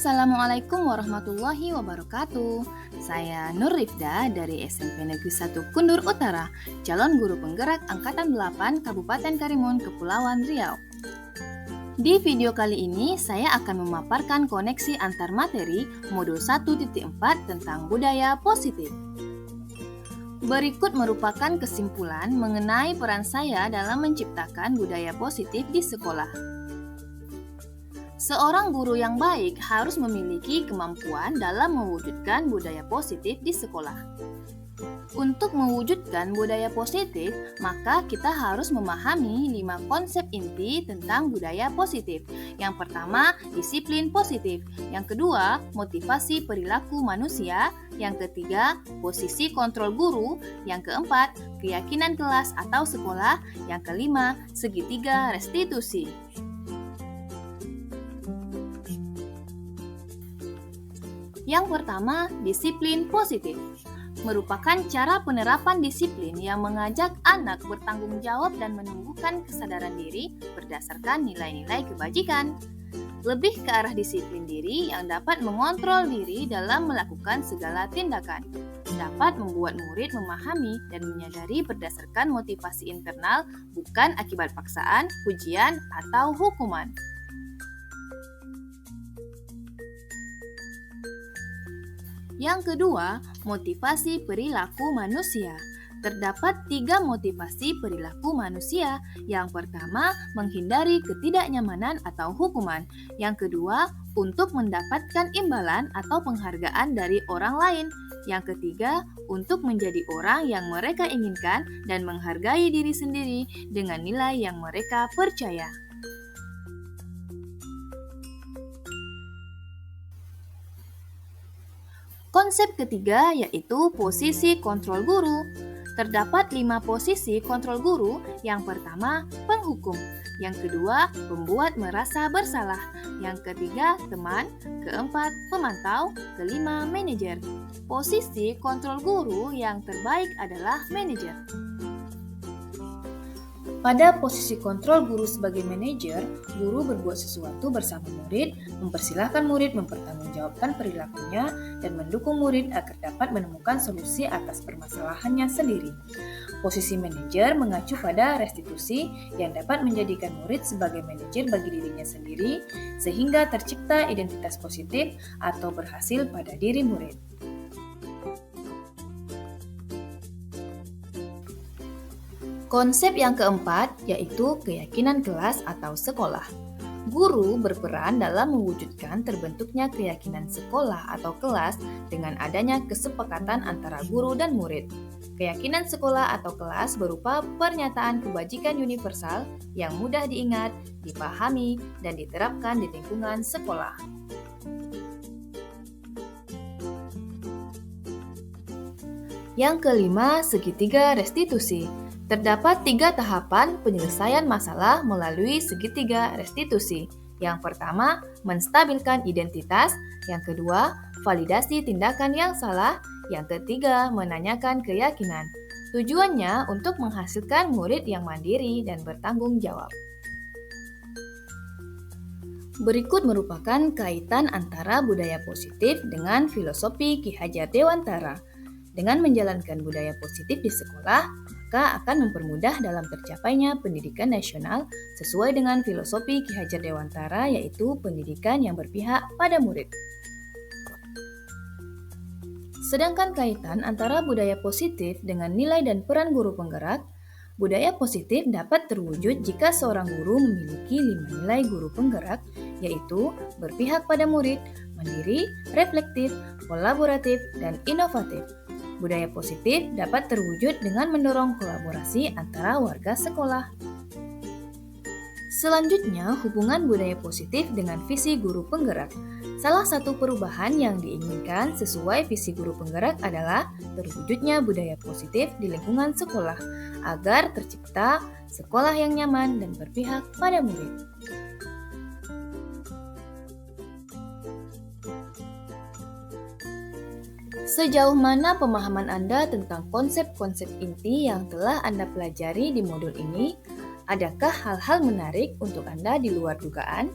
Assalamualaikum warahmatullahi wabarakatuh. Saya Nur Rifda dari SMP Negeri 1 Kundur Utara, calon guru penggerak Angkatan 8 Kabupaten Karimun, Kepulauan Riau. Di video kali ini, saya akan memaparkan koneksi antar materi modul 1.4 tentang budaya positif. Berikut merupakan kesimpulan mengenai peran saya dalam menciptakan budaya positif di sekolah. Seorang guru yang baik harus memiliki kemampuan dalam mewujudkan budaya positif di sekolah. Untuk mewujudkan budaya positif, maka kita harus memahami 5 konsep inti tentang budaya positif. Yang pertama, disiplin positif. Yang kedua, motivasi perilaku manusia. Yang ketiga, posisi kontrol guru. Yang keempat, keyakinan kelas atau sekolah. Yang kelima, segitiga restitusi. Yang pertama, disiplin positif merupakan cara penerapan disiplin yang mengajak anak bertanggung jawab dan menumbuhkan kesadaran diri berdasarkan nilai-nilai kebajikan. Lebih ke arah disiplin diri yang dapat mengontrol diri dalam melakukan segala tindakan. Dapat membuat murid memahami dan menyadari berdasarkan motivasi internal, bukan akibat paksaan, pujian, atau hukuman. Yang kedua, motivasi perilaku manusia. Terdapat 3 motivasi perilaku manusia. Yang pertama, menghindari ketidaknyamanan atau hukuman. Yang kedua, untuk mendapatkan imbalan atau penghargaan dari orang lain. Yang ketiga, untuk menjadi orang yang mereka inginkan dan menghargai diri sendiri dengan nilai yang mereka percaya. Konsep ketiga yaitu posisi kontrol guru. Terdapat 5 posisi kontrol guru. Yang pertama, penghukum. Yang kedua, pembuat merasa bersalah. Yang ketiga, teman. Keempat, pemantau. Kelima, manajer. Posisi kontrol guru yang terbaik adalah manajer. Pada posisi kontrol guru sebagai manajer, guru berbuat sesuatu bersama murid, mempersilahkan murid mempertanggungjawabkan perilakunya, dan mendukung murid agar dapat menemukan solusi atas permasalahannya sendiri. Posisi manajer mengacu pada restitusi yang dapat menjadikan murid sebagai manajer bagi dirinya sendiri, sehingga tercipta identitas positif atau berhasil pada diri murid. Konsep yang keempat yaitu keyakinan kelas atau sekolah. Guru berperan dalam mewujudkan terbentuknya keyakinan sekolah atau kelas dengan adanya kesepakatan antara guru dan murid. Keyakinan sekolah atau kelas berupa pernyataan kebajikan universal yang mudah diingat, dipahami, dan diterapkan di lingkungan sekolah. Yang kelima, segitiga restitusi. Terdapat 3 tahapan penyelesaian masalah melalui segitiga restitusi. Yang pertama, menstabilkan identitas. Yang kedua, validasi tindakan yang salah. Yang ketiga, menanyakan keyakinan. Tujuannya untuk menghasilkan murid yang mandiri dan bertanggung jawab. Berikut merupakan kaitan antara budaya positif dengan filosofi Ki Hajar Dewantara. Dengan menjalankan budaya positif di sekolah, maka akan mempermudah dalam tercapainya pendidikan nasional sesuai dengan filosofi Ki Hajar Dewantara, yaitu pendidikan yang berpihak pada murid. Sedangkan kaitan antara budaya positif dengan nilai dan peran guru penggerak, budaya positif dapat terwujud jika seorang guru memiliki 5 nilai guru penggerak, yaitu berpihak pada murid, mandiri, reflektif, kolaboratif, dan inovatif. Budaya positif dapat terwujud dengan mendorong kolaborasi antara warga sekolah. Selanjutnya, hubungan budaya positif dengan visi guru penggerak. Salah satu perubahan yang diinginkan sesuai visi guru penggerak adalah terwujudnya budaya positif di lingkungan sekolah, agar tercipta sekolah yang nyaman dan berpihak pada murid. Sejauh mana pemahaman Anda tentang konsep-konsep inti yang telah Anda pelajari di modul ini? Adakah hal-hal menarik untuk Anda di luar dugaan?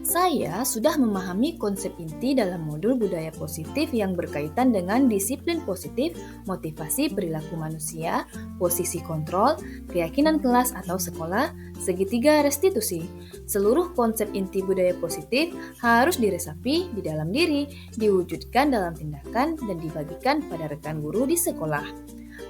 Saya sudah memahami konsep inti dalam modul budaya positif yang berkaitan dengan disiplin positif, motivasi perilaku manusia, posisi kontrol, keyakinan kelas atau sekolah, segitiga restitusi. Seluruh konsep inti budaya positif harus diresapi di dalam diri, diwujudkan dalam tindakan, dan dibagikan pada rekan guru di sekolah.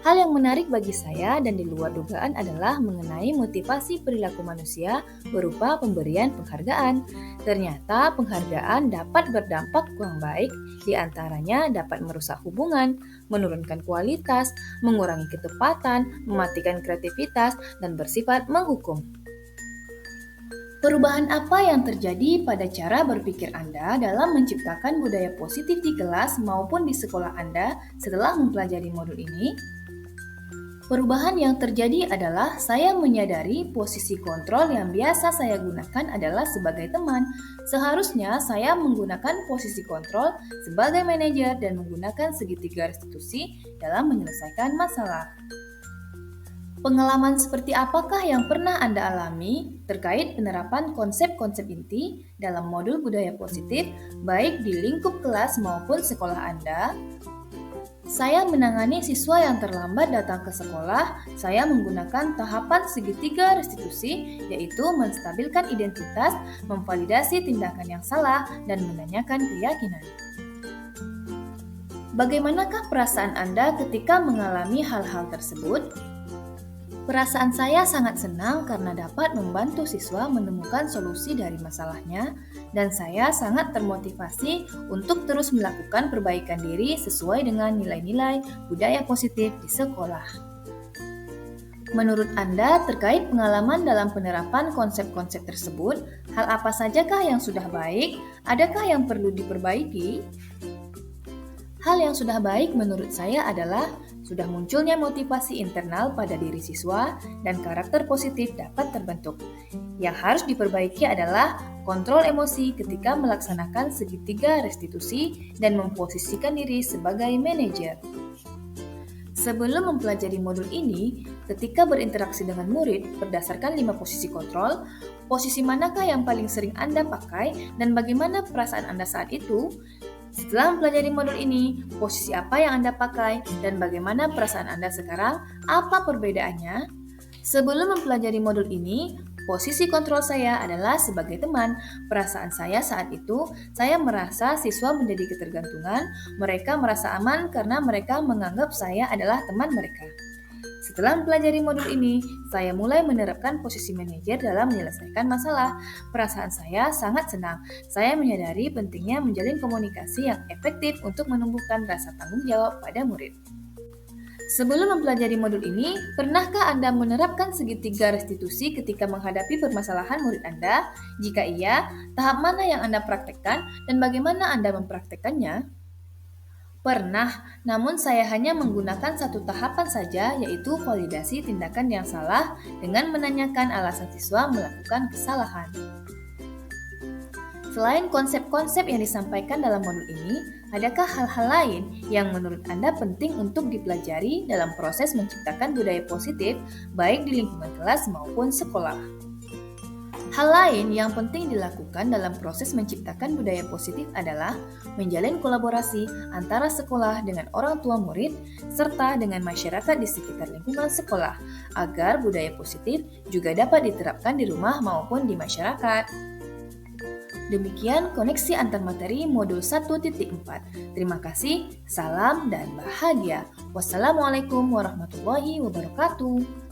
Hal yang menarik bagi saya dan di luar dugaan adalah mengenai motivasi perilaku manusia berupa pemberian penghargaan. Ternyata penghargaan dapat berdampak kurang baik, di antaranya dapat merusak hubungan, menurunkan kualitas, mengurangi ketepatan, mematikan kreativitas, dan bersifat menghukum. Perubahan apa yang terjadi pada cara berpikir Anda dalam menciptakan budaya positif di kelas maupun di sekolah Anda setelah mempelajari modul ini? Perubahan yang terjadi adalah saya menyadari posisi kontrol yang biasa saya gunakan adalah sebagai teman. Seharusnya saya menggunakan posisi kontrol sebagai manajer dan menggunakan segitiga restitusi dalam menyelesaikan masalah. Pengalaman seperti apakah yang pernah Anda alami terkait penerapan konsep-konsep inti dalam modul budaya positif, baik di lingkup kelas maupun sekolah Anda? Saya menangani siswa yang terlambat datang ke sekolah. Saya menggunakan tahapan segitiga restitusi, yaitu menstabilkan identitas, memvalidasi tindakan yang salah, dan menanyakan keyakinan. Bagaimanakah perasaan Anda ketika mengalami hal-hal tersebut? Perasaan saya sangat senang karena dapat membantu siswa menemukan solusi dari masalahnya, dan saya sangat termotivasi untuk terus melakukan perbaikan diri sesuai dengan nilai-nilai budaya positif di sekolah. Menurut Anda, terkait pengalaman dalam penerapan konsep-konsep tersebut, hal apa sajakah yang sudah baik? Adakah yang perlu diperbaiki? Hal yang sudah baik menurut saya adalah sudah munculnya motivasi internal pada diri siswa dan karakter positif dapat terbentuk. Yang harus diperbaiki adalah kontrol emosi ketika melaksanakan segitiga restitusi dan memposisikan diri sebagai manajer. Sebelum mempelajari modul ini, ketika berinteraksi dengan murid berdasarkan 5 posisi kontrol, posisi manakah yang paling sering Anda pakai dan bagaimana perasaan Anda saat itu? Setelah mempelajari modul ini, posisi apa yang Anda pakai dan bagaimana perasaan Anda sekarang? Apa perbedaannya? Sebelum mempelajari modul ini, posisi kontrol saya adalah sebagai teman. Perasaan saya saat itu, saya merasa siswa menjadi ketergantungan. Mereka merasa aman karena mereka menganggap saya adalah teman mereka. Setelah mempelajari modul ini, saya mulai menerapkan posisi manajer dalam menyelesaikan masalah. Perasaan saya sangat senang. Saya menyadari pentingnya menjalin komunikasi yang efektif untuk menumbuhkan rasa tanggung jawab pada murid. Sebelum mempelajari modul ini, pernahkah Anda menerapkan segitiga restitusi ketika menghadapi permasalahan murid Anda? Jika iya, tahap mana yang Anda praktekkan dan bagaimana Anda mempraktekkannya? Pernah, namun saya hanya menggunakan satu tahapan saja, yaitu validasi tindakan yang salah dengan menanyakan alasan siswa melakukan kesalahan. Selain konsep-konsep yang disampaikan dalam modul ini, adakah hal-hal lain yang menurut Anda penting untuk dipelajari dalam proses menciptakan budaya positif, baik di lingkungan kelas maupun sekolah? Hal lain yang penting dilakukan dalam proses menciptakan budaya positif adalah menjalin kolaborasi antara sekolah dengan orang tua murid serta dengan masyarakat di sekitar lingkungan sekolah agar budaya positif juga dapat diterapkan di rumah maupun di masyarakat. Demikian koneksi antar materi modul 1.4. Terima kasih, salam dan bahagia. Wassalamualaikum warahmatullahi wabarakatuh.